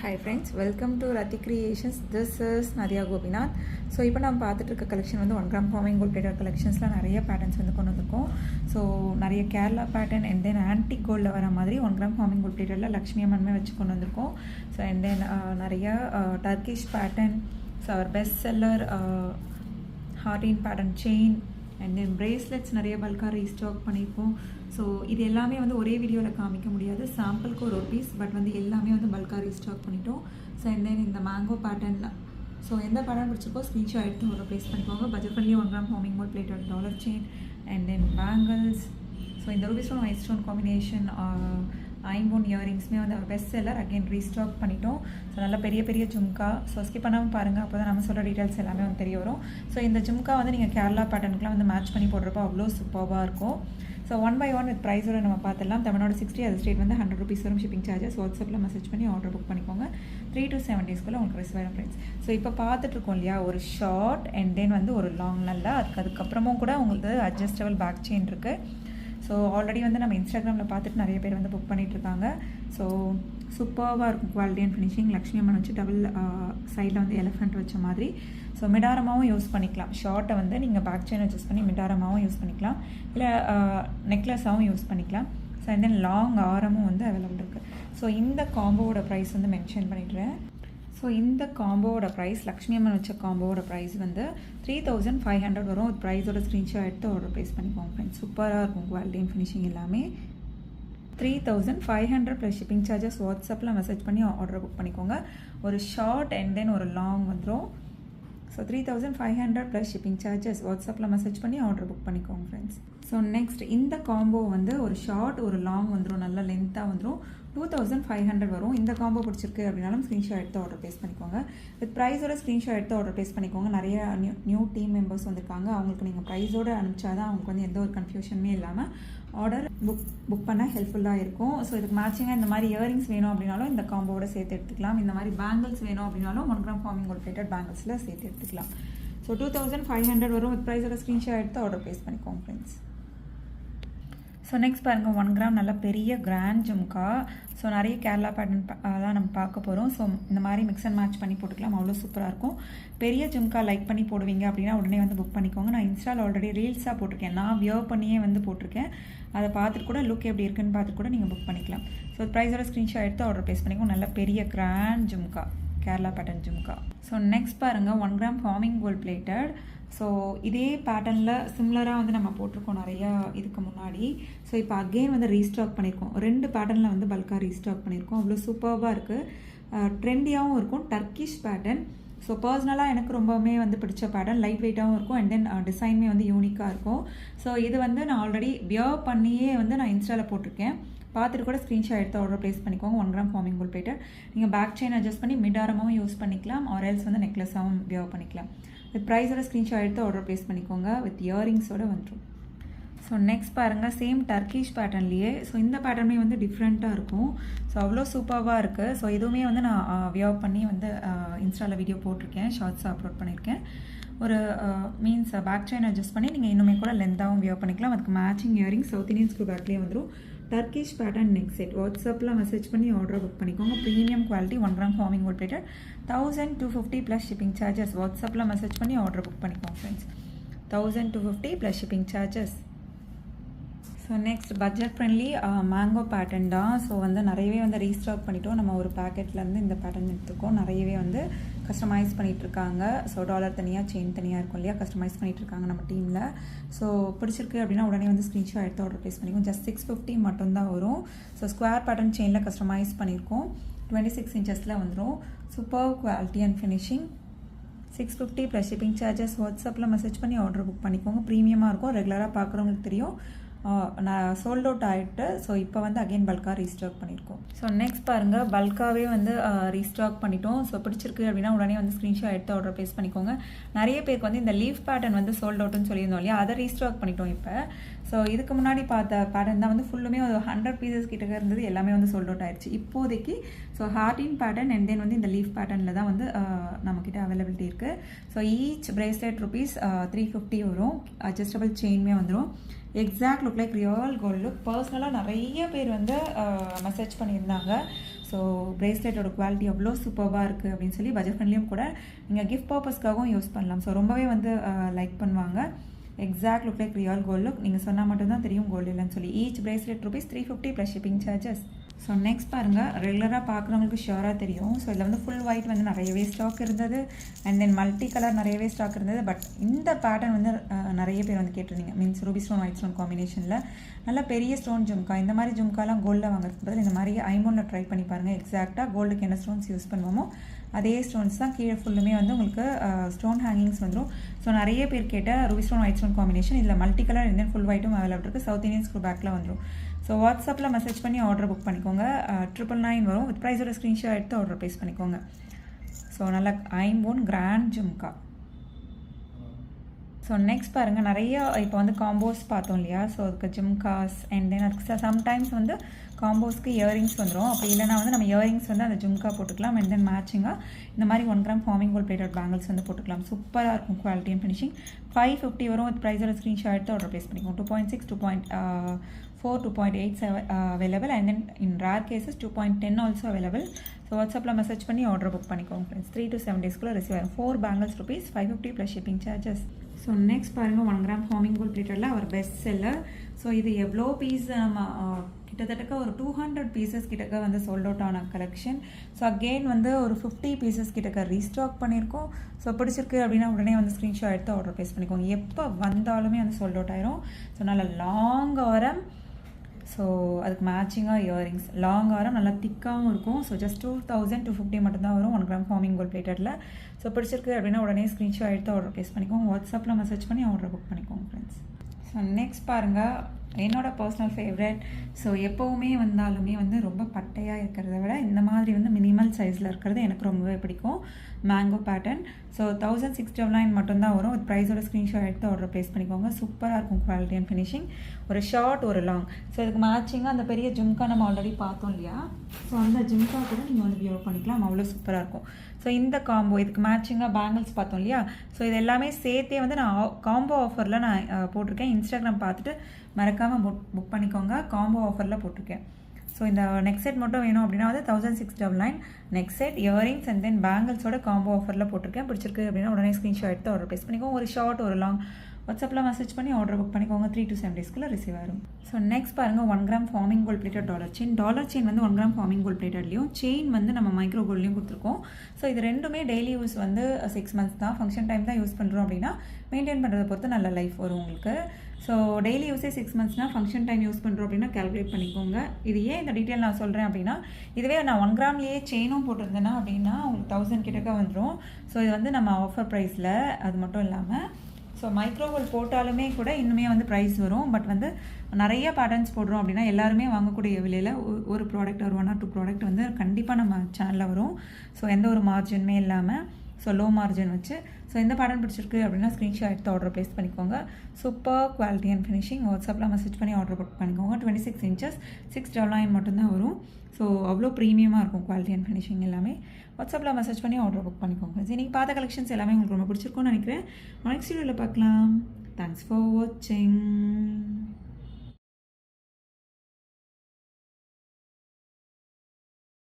Hi friends, welcome to Rati Creations. This is Nadia Gopinath. So இப்போ நம்ம பார்த்துட்டு இருக்க கலெக்ஷன் வந்து 1 கிராம் ஃபார்மிங் கோல்ட் பிளேட்டட் கலெக்ஷன்ஸில் நிறைய பேட்டர்ன்ஸ் வந்து கொண்டு வந்திருக்கோம். ஸோ நிறைய Kerala pattern and then antique கோல்டில் வர மாதிரி 1 கிராம் ஃபார்மிங் கோல்ட் பிளேட்டடில் லக்ஷ்மி அம்மன்மே வச்சு கொண்டு வந்திருக்கோம். ஸோ அண்ட் தென் நிறைய Turkish pattern, so our best seller ஹார்டின் pattern chain and then bracelets நிறைய பல்காக ரீஸ்டாக் பண்ணியிருக்கோம். ஸோ இது எல்லாமே வந்து ஒரே வீடியோவில் காமிக்க முடியாது, சாம்பிளுக்கு ஒரு பீஸ், பட் வந்து எல்லாமே வந்து பல்காக ரீஸ்டாக் பண்ணிட்டோம். ஸோ அண்ட் தென் இந்த மேங்கோ பேட்டர்ன், ஸோ எந்த பேட்டர்ன் பிடிச்சிருக்கோ ஸ்க்ரீன்ஷாட் எடுத்து ஒரு ப்ளேஸ் பண்ணிக்கோங்க. Budget friendly 1 gram forming gold plated dollar chain and then bangles. So இந்த ruby stone white stone combination ஐம்போன் இயரிங்ஸ்மே வந்து our best seller, again restock பண்ணிட்டோம். ஸோ நல்ல பெரிய பெரிய ஜும்கா. ஸோ ஸ்கிப் பண்ணாமல் பாருங்கள், அப்போ தான் நம்ம சொல்கிற டீட்டெயில்ஸ் எல்லாமே வந்து தெரிய வரும். ஸோ இந்த ஜும்கா வந்து நீங்கள் கேரளா பேட்டர்னுக்குலாம் வந்து மேட்ச் பண்ணி போடுறப்போ அவ்வளோ சூப்பராக இருக்கும். ஸோ 1 by 1 வித் ப்ரைஸோட நம்ம பார்த்துடலாம். தமிழ்நாடு 60, அது ஸ்டேட் வந்து 100 rupees வரும் ஷிப்பிங் சார்ஜஸ். வாட்ஸ்அப்பில் மெசேஜ் பண்ணி ஆர்டர் புக் பண்ணிக்கோங்க. 3 to 7 daysக்குள்ளே உங்களுக்கு ரிசீவ் ஆகிடும் ஃப்ரெண்ட்ஸ். ஸோ இப்போ பார்த்துட்ருக்கோம் இல்லையா, ஒரு ஷார்ட் அண்ட் தென் வந்து ஒரு லாங், நல்லா அதுக்கப்புறமும் கூட உங்களுக்கு அட்ஜஸ்டபிள் பேக் செயின் இருக்குது. ஸோ ஆல்ரெடி வந்து நம்ம இன்ஸ்டாகிராமில் பார்த்துட்டு நிறைய பேர் வந்து புக் பண்ணிகிட்ருக்காங்க. ஸோ சூப்பராக இருக்கும் குவாலிட்டி அண்ட் ஃபினிஷிங். லக்ஷ்மி அம்மன் வச்சு டபுள் சைடில் வந்து எலிஃபெண்ட் வச்ச மாதிரி. ஸோ மிடாரமாகவும் யூஸ் பண்ணிக்கலாம். ஷார்ட்டை வந்து நீங்கள் பேக் செயின் அட்ஜஸ்ட் பண்ணி மிடாரமாகவும் யூஸ் பண்ணிக்கலாம், இல்லை நெக்லஸாகவும் யூஸ் பண்ணிக்கலாம். ஸோ அண்ட் தென் லாங் ஆரமும் வந்து அவைலபிள் இருக்குது. ஸோ இந்த காம்போவோட ப்ரைஸ் வந்து மென்ஷன் பண்ணிடுறேன். ஸோ இந்த காம்போவோட ப்ரைஸ், லக்ஷ்மி அம்மன் வச்ச காம்போவோட ப்ரைஸ் வந்து 3500 வரும். ப்ரைஸோட ஸ்க்ரீன்ஷாட் எடுத்து ஆர்டர் ப்ளேஸ் பண்ணிக்கோங்க ஃப்ரெண்ட்ஸ். சூப்பராக இருக்கும் குவாலிட்டி அண்ட் ஃபினிஷிங் எல்லாமே. 3500 ப்ளஸ் ஷிப்பிங் சார்ஜஸ். வாட்ஸ்அப்பில் மெசேஜ் பண்ணி ஆர்டர் புக் பண்ணிக்கோங்க. ஒரு ஷார்ட் அண்ட் தென் ஒரு லாங் வந்துடும். So 3500 plus shipping charges. வாட்ஸ்அப்பில் மெசேஜ் பண்ணி ஆர்டர் புக் பண்ணிக்கோங்க ஃப்ரெண்ட்ஸ். ஸோ நெக்ஸ்ட் இந்த காம்போ வந்து ஒரு ஷார்ட் ஒரு லாங் வந்துடும், நல்ல லென்த்தாக வந்துடும். 2500 வரும். இந்த காம்போ பிடிச்சிருக்கு அப்படின்னாலும் ஸ்க்ரீன்ஷாட் எடுத்து ஆர்டர் ப்ளேஸ் பண்ணிக்கோங்க. வித் ப்ரைஸோட ஸ்க்ரீன்ஷாட் எடுத்து ஆர்டர் ப்ளேஸ் பண்ணிக்கோங்க. நிறைய நியூ டீம் மெம்பர்ஸ் வந்திருக்காங்க. அவங்களுக்கு நீங்கள் ப்ரைஸோடு அனுப்பிச்சா தான் அவங்களுக்கு வந்து எந்த ஒரு கன்ஃபியூஷனுமே இல்லாமல் ஆர்டர் புக் பண்ண ஹெல்ப்ஃபுல்லாக இருக்கும். ஸோ இதுக்கு மேட்சிங்காக இந்த மாதிரி இயரிங்ஸ் வேணும் அப்படின்னாலும் இந்த காம்போவோட சேர்த்து எடுத்துக்கலாம். இந்த மாதிரி பேங்கிள்ஸ் வேணும் அப்படின்னாலும் 1 கிராம் ஃபார்மிங் கோல்ட் பிளேட்டட் பேங்கிள்ஸில் சேர்த்து எடுத்துக்கலாம். ஸோ 2500 வரும். வித் ப்ரைஸோட ஸ்க்ரீன்ஷாட் எடுத்து ஆர்டர் ப்ளேஸ் பண்ணிக்கோங்க ஃப்ரெண்ட்ஸ். ஸோ நெக்ஸ்ட் பாருங்கள், 1 கிராம் நல்ல பெரிய கிராண்ட் ஜும்கா. ஸோ நிறைய கேரளா பேட்டர்ன் தான் நம்ம பார்க்க போகிறோம். ஸோ இந்த மாதிரி மிக்ஸ் அண்ட் மேட்ச் பண்ணி போட்டுக்கலாம், அவ்வளோ சூப்பராக இருக்கும். பெரிய ஜும்கா லைக் பண்ணி போடுவீங்க அப்படின்னா உடனே வந்து புக் பண்ணிக்கோங்க. நான் இன்ஸ்டாவில் ஆல்ரெடி ரீல்ஸாக போட்டிருக்கேன், நான் வியர் பண்ணியே வந்து போட்டிருக்கேன். அதை பார்த்துட்டு கூட லுக் எப்படி இருக்குன்னு பார்த்துட்டு கூட நீங்கள் புக் பண்ணிக்கலாம். ஸோ ப்ரைஸோட ஸ்க்ரீன்ஷாட் எடுத்து ஆர்டர் ப்ளேஸ் பண்ணிக்கோங்க. நல்ல பெரிய grand jhumka, Kerala pattern jhumka. So next பாருங்கள், 1 gram forming gold plated. So இதே பேட்டர்னில் சிம்லராக வந்து நம்ம போட்டிருக்கோம் நிறையா இதுக்கு முன்னாடி. ஸோ இப்போ அகெயின் வந்து ரீஸ்டாக் பண்ணியிருக்கோம். 2 பேட்டர்னில் வந்து பல்காக ரீஸ்டாக் பண்ணியிருக்கோம். அவ்வளோ சூப்பராக இருக்குது, ட்ரெண்டியாகவும் இருக்கும். Turkish pattern. ஸோ பர்சனலாக எனக்கு ரொம்பவுமே வந்து பிடிச்ச பேட்டர்ன். லைட் வெயிட்டாகவும் இருக்கும் அண்ட் தென் டிசைனுமே வந்து யூனிக்காக இருக்கும். ஸோ இது வந்து நான் ஆல்ரெடி வியர் பண்ணியே வந்து நான் இன்ஸ்டாவில் போட்டிருக்கேன். பார்த்துட்டு கூட ஸ்க்ரீன்ஷாட் எடுத்து ஆர்டர் ப்ளேஸ் பண்ணிக்கோங்க. 1 கிராம் ஃபார்மிங் கோல்ட் பிளேட்டட். நீங்கள் பேக் செயின் அட்ஜஸ்ட் பண்ணி மிடாரமாகவும் யூஸ் பண்ணிக்கலாம், ஆர் எல்ஸ் வந்து நெக்லஸாகவும் வியர் பண்ணிக்கலாம். வித் ப்ரைஸோட ஸ்க்ரீன்ஷாட் எடுத்து ஆர்டர் ப்ளேஸ் பண்ணிக்கோங்க. வித் இயரிங்ஸோடு வந்துடும். ஸோ நெக்ஸ்ட் பாருங்கள், சேம் டர்க்கிஷ் பேட்டர்ன்லேயே. ஸோ இந்த பேட்டர்னே வந்து டிஃப்ரெண்ட்டாக இருக்கும். ஸோ அவ்வளோ சூப்பராக இருக்குது. ஸோ இதுவுமே வந்து நான் வியர் பண்ணி வந்து இன்ஸ்டாவில் வீடியோ போட்டிருக்கேன், ஷார்ட்ஸாக அப்லோட் பண்ணியிருக்கேன். ஒரு மீன்ஸ் பேக் செயின் அட்ஜஸ்ட் பண்ணி நீங்கள் இன்னுமே கூட லென்த்தாகவும் வியர் பண்ணிக்கலாம். அதுக்கு matching earring south Indian screw பேக்லேயே வந்துடும். Turkish pattern neck set. வாட்ஸ்அப்பில் மெசேஜ் பண்ணி ஆர்டர் புக் பண்ணிக்கோங்க. Premium quality 1 gram forming gold plated 1250 plus shipping charges. வாட்ஸ்அப்பில் மெசேஜ் பண்ணி ஆர்டர் புக் பண்ணிக்கோங்க friends. 1250 plus shipping charges. So next budget friendly mango pattern தான். So வந்து நிறையவே வந்து ரீஸ்டாக் பண்ணிட்டோம். நம்ம ஒரு பேக்கெட்லேருந்து இந்த பேட்டர்ன் எடுத்துருக்கோம். நிறையவே வந்து கஸ்டமைஸ் பண்ணிகிட்ருக்காங்க. ஸோ டாலர் தனியாக, செயின் தனியாக இருக்கும் இல்லையா, கஸ்டமைஸ் பண்ணிகிட்ருக்காங்க நம்ம டீமில். ஸோ பிடிச்சிருக்கு அப்படின்னா உடனே வந்து ஸ்க்ரீன்ஷாட் எடுத்து ஆர்டர் ப்ளேஸ் பண்ணிக்கோங்க. ஜஸ்ட் 650 மட்டும்தான் வரும். ஸோ ஸ்கொயர் பேட்டர்ன் செயினில் கஸ்டமைஸ் பண்ணியிருக்கோம். 26 inches வந்துடும். Super quality and finishing. 650 plus shipping charges. வாட்ஸ்அப்பில் மெசேஜ் பண்ணி ஆர்டர் புக் பண்ணிக்கோங்க. ப்ரீமியமாக இருக்கும், ரெகுலராக பார்க்குறவங்களுக்கு தெரியும். நான் சோல்ட் அவுட் ஆகிட்டு. ஸோ இப்போ வந்து அகெயின் பல்காக ரீஸ்டாக் பண்ணியிருக்கோம். ஸோ நெக்ஸ்ட் பாருங்கள், பல்காகவே வந்து ரீஸ்டாக் பண்ணிட்டோம். ஸோ பிடிச்சிருக்கு அப்படின்னா உடனே வந்து ஸ்க்ரீன்ஷாட் எடுத்து ஆர்டர் ப்ளேஸ் பண்ணிக்கோங்க. நிறைய பேருக்கு வந்து இந்த லீஃப் பேட்டர்ன் வந்து சோல்ட் அவுட்னு சொல்லியிருந்தோம் இல்லையா, அதை ரீஸ்டாக் பண்ணிட்டோம் இப்போ. ஸோ இதுக்கு முன்னாடி பார்த்த பேட்டர்ன் தான் வந்து ஃபுல்லுமே ஒரு 100 pieces கிட்ட இருந்தது, எல்லாமே வந்து சோல்ட் அவுட் ஆயிடுச்சு இப்போதைக்கு. ஸோ ஹார்டின் பேட்டர்ன் அண்ட் தென் வந்து இந்த லீஃப் பேட்டர்னில் தான் வந்து நம்மக்கிட்ட அவைலபிலிட்டி இருக்குது. ஸோ ஈச் பிரேஸ்லெட் rupees 350 வரும். அட்ஜஸ்டபிள் செயின்மே வந்துடும். Exact look like real gold look. பர்சனலாக நிறைய பேர் வந்து மெசேஜ் பண்ணியிருந்தாங்க. ஸோ பிரேஸ்லெட்டோட குவாலிட்டி அவ்வளோ சூப்பராக இருக்குது அப்படின்னு சொல்லி பட்ஜெட் ஃப்ரெண்ட்லியும் கூட நீங்கள் கிஃப்ட் பர்பஸ்க்காகவும் யூஸ் பண்ணலாம். ஸோ ரொம்பவே வந்து லைக் பண்ணுவாங்க. Exact look like real gold look. நீங்கள் சொன்னால் மட்டும்தான் தெரியும் கோல்டு இல்லைன்னு சொல்லி. Each bracelet ₹350 plus shipping charges. So next பாருங்கள், ரெகுலராக பார்க்குறவங்களுக்கு ஷியோராக தெரியும். ஸோ இதில் வந்து ஃபுல் ஒயிட் வந்து நிறையவே ஸ்டாக் இருந்தது. அண்ட் தென் மல்டி கலர் நிறையவே ஸ்டாக் இருந்தது. பட் இந்த பேட்டர்ன் வந்து நிறைய பேர் வந்து கேட்டிருந்தீங்க. Means Ruby stone white stone காம்பினேஷனில் நல்ல பெரிய ஸ்டோன் ஜும்கா. இந்த மாதிரி ஜும்காலாம் கோல்டில் வாங்குறதுக்கு பதில் இந்த மாதிரி ஐமோனில் ட்ரை பண்ணி பாருங்கள். எக்ஸாக்டாக கோல்டுக்கு என்ன ஸ்டோன்ஸ் யூஸ் பண்ணுவோமோ அதே ஸ்டோன்ஸ் தான் கீழே ஃபுல்லுமே வந்து உங்களுக்கு ஸ்டோன் ஹேங்கிங்ஸ் வந்துடும். ஸோ நிறைய பேர் கேட்ட ruby stone white stone combination இதில் மல்டி கலர் இந்தியன் ஃபுல் ஒயிட்டும் அவைலபிள் இருக்குது. சவுத் இந்தியன் ஸ்க்ரூ பேக்கில் வந்துடும். ஸோ வாட்ஸ்அப்பில் மெசேஜ் பண்ணி ஆர்டர் புக் பண்ணிக்கோங்க. 999 வரும். வித் ப்ரைஸோட ஸ்க்ரீன்ஷாட் எடுத்து ஆர்டர் ப்ளேஸ் பண்ணிக்கோங்க. ஸோ நல்லா ஐம்போன் கிராண்ட் ஜும்கா. ஸோ நெக்ஸ்ட் பாருங்கள், நிறைய இப்போ வந்து காம்போஸ் பார்த்தோம் இல்லையா. ஸோ அதுக்கு ஜும்காஸ் அண்ட் தென் அதுக்கு சம்டைம்ஸ் வந்து காம்போஸ்க்கு இயரிங்ஸ் வந்துடும். அப்படி இல்லைனா வந்து நம்ம இயரிங்ஸ் வந்து அந்த ஜும்கா போட்டுக்கலாம். அண்ட் தென் மேட்சிங்காக இந்த மாதிரி 1 gram forming gold plated bangles வந்து போட்டுக்கலாம். சூப்பராக இருக்கும் குவாலிட்டி அண்ட் ஃபினிஷிங். 550 வரும். வித் ப்ரைஸோட ஸ்க்ரீன்ஷாட் எடுத்து ஆர்டர் ப்ளேஸ் பண்ணிக்கோங்க. 2.6, 2.4, 2.8 available and then in rare cases 2.10 also available. So வாட்ஸ்அப்பில் மெசேஜ் பண்ணி ஆர்டர் புக் பண்ணிக்கோங்க ஃப்ரெண்ட்ஸ். 3 to 7 days ரிசீவ் ஆகும். 4 bangles ₹550 plus shipping charges. So next பாருங்கள், 1 கிராம் ஃபார்மிங் கோல்ட் பிளேட்டரில் அவர் best seller. So இது எவ்வளோ piece நம்ம கிட்டத்தட்ட ஒரு 200 பீசஸ் கிட்டக்க வந்து சோல்ட் அவுட் ஆன கலெக்ஷன். ஸோ அகெயின் வந்து ஒரு 50 பீசஸ் கிட்டக்க ரீஸ்டாக் பண்ணியிருக்கோம். ஸோ பிடிச்சிருக்கு அப்படின்னா உடனே வந்து ஸ்க்ரீன்ஷாட் எடுத்து ஆர்டர் ப்ளேஸ் பண்ணிக்கோங்க. எப்போ வந்தாலுமே வந்து சோல்ட் அவுட் ஆயிரும். ஸோ நல்ல லாங் ஆரம். ஸோ அதுக்கு மேட்சிங்காக இயரிங்ஸ் லாங் ஆரம் நல்லா திக்காகவும் இருக்கும். ஸோ ஜஸ்ட் 2250 மட்டும்தான் வரும் 1 கிராம் ஃபார்மிங் கோல்ட் பிளேட்டரில். ஸோ பிடிச்சிருக்கு அப்படின்னா உடனே ஸ்க்ரீன்ஷாட் எடுத்து ஆர்டர் ப்ளேஸ் பண்ணிக்கோங்க. வாட்ஸ்அப்பில் மெசேஜ் பண்ணி ஆர்டர் புக் பண்ணிக்கோங்க ஃப்ரெண்ட்ஸ். ஸோ நெக்ஸ்ட் பாருங்கள், என்னோட பர்சனல் ஃபேவரட். ஸோ எப்போவுமே வந்தாலுமே வந்து ரொம்ப பட்டையாக இருக்கிறத விட இந்த மாதிரி வந்து மினிமல் சைஸில் இருக்கிறது எனக்கு ரொம்பவே பிடிக்கும். Mango pattern. ஸோ 1699 மட்டும்தான் வரும். வித் ப்ரைஸோட ஸ்க்ரீன்ஷாட் எடுத்து ஆர்டர் ப்ளேஸ் பண்ணிக்கோங்க. சூப்பராக இருக்கும் குவாலிட்டி அண்ட் ஃபினிஷிங். ஒரு ஷார்ட் ஒரு லாங். ஸோ இதுக்கு மேட்சிங்காக அந்த பெரிய ஜும்கா நம்ம ஆல்ரெடி பார்த்தோம் இல்லையா. ஸோ அந்த ஜும்கா கூட நீங்கள் வந்து வியர் பண்ணிக்கலாம். அவ்வளோ சூப்பராக இருக்கும். ஸோ இந்த காம்போ இதுக்கு மேட்சிங்காக பேங்கிள்ஸ் பார்த்தோம் இல்லையா. ஸோ இது எல்லாமே சேர்த்தே வந்து நான் காம்போ ஆஃபரில் நான் போட்டிருக்கேன். இன்ஸ்டாகிராம் பார்த்துட்டு மறக்காமல் புக் பண்ணிக்கோங்க. காம்போ ஆஃபரில் போட்டிருக்கேன். ஸோ இந்த நெக் செட் மட்டும் வேணும் அப்படின்னா வந்து 1699 neck set earrings and then பேங்கிள்ஸோட காம்போ ஆஃபரில் போட்டிருக்கேன். பிடிச்சிருக்கு அப்படின்னா உடனே ஸ்க்ரீன்ஷாட் எடுத்து ஆர்டர் ப்ளேஸ் பண்ணிக்கோங்க. ஒரு ஷார்ட் ஒரு லாங் வாட்ஸ்அப்பில் மெசேஜ் பண்ணி ஆர்டர் புக் பண்ணிக்கோங்க. 3 to 7 days ரிசீவ் ஆகும். ஸோ நெக்ஸ்ட் பாருங்கள், 1 gram forming gold plated dollar chain வந்து 1 கிராம் ஃபார்மிங் கோல்ட் பிளேட்டட்லையும் செயின் வந்து நம்ம மைக்ரோ கோல்ட்லையும் கொடுத்துருக்கோம். ஸோ இது ரெண்டுமே டெய்லி யூஸ் வந்து 6 months தான். ஃபங்க்ஷன் டைம் தான் யூஸ் பண்ணுறோம் அப்படின்னா மெயின்டைன் பண்ணுறதை பொறுத்து நல்ல லைஃப் வரும் உங்களுக்கு. ஸோ டெய்லி யூஸே 6 monthsனால் ஃபங்க்ஷன் டைம் யூஸ் பண்ணுறோம் அப்படின்னா கேல்குலேட் பண்ணிக்கோங்க. இது ஏன் இந்த டீட்டெயில் நான் சொல்கிறேன் அப்படின்னா, இதுவே நான் 1 கிராம்லேயே செயினும் போட்டிருந்தேன்னா அப்படின்னா உங்களுக்கு 1000 கிட்டக்க வந்துடும். ஸோ இது வந்து நம்ம ஆஃபர் ப்ரைஸில். அது மட்டும் இல்லாமல் ஸோ மைக்ரோவேவ் போட்டாலுமே கூட இன்னுமே வந்து ப்ரைஸ் வரும். பட் வந்து நிறைய பேட்டர்ன்ஸ் போடுறோம் அப்படின்னா எல்லாருமே வாங்கக்கூடிய விலையில் ஒரு ப்ராடக்ட் ஒரு 1 or 2 ப்ராடக்ட் வந்து கண்டிப்பாக நம்ம சேனலில் வரும். ஸோ எந்த ஒரு மார்ஜினுமே இல்லாமல் ஸோ லோ மார்ஜின் வச்சு. ஸோ இந்த பேட்டர்ன் பிடிச்சிருக்கு அப்படின்னா ஸ்க்ரீன்ஷாட் எடுத்து ஆர்டர் ப்ளேஸ் பண்ணிக்கோங்க. Super quality and finishing. வாட்ஸ்அப்பில் மெசேஜ் பண்ணி ஆர்டர் புக் பண்ணிக்கோங்க. 26 inches 699 மட்டும்தான் வரும். ஸோ அவ்வளோ ப்ரீமியமாக இருக்கும் குவாலிட்டி அண்ட் ஃபினிஷிங் எல்லாமே. வாட்ஸ்அப்பில் மெசேஜ் பண்ணி ஆர்டர் புக் பண்ணிக்கோங்க. சரி, நீங்கள் பார்த்த கலெக்ஷன்ஸ் எல்லாமே உங்களுக்கு ரொம்ப பிடிச்சிருக்கும்னு நினைக்கிறேன். நெக்ஸ்ட் வீடியோவில் பார்க்கலாம். தேங்க்ஸ் ஃபார் வாட்சிங்.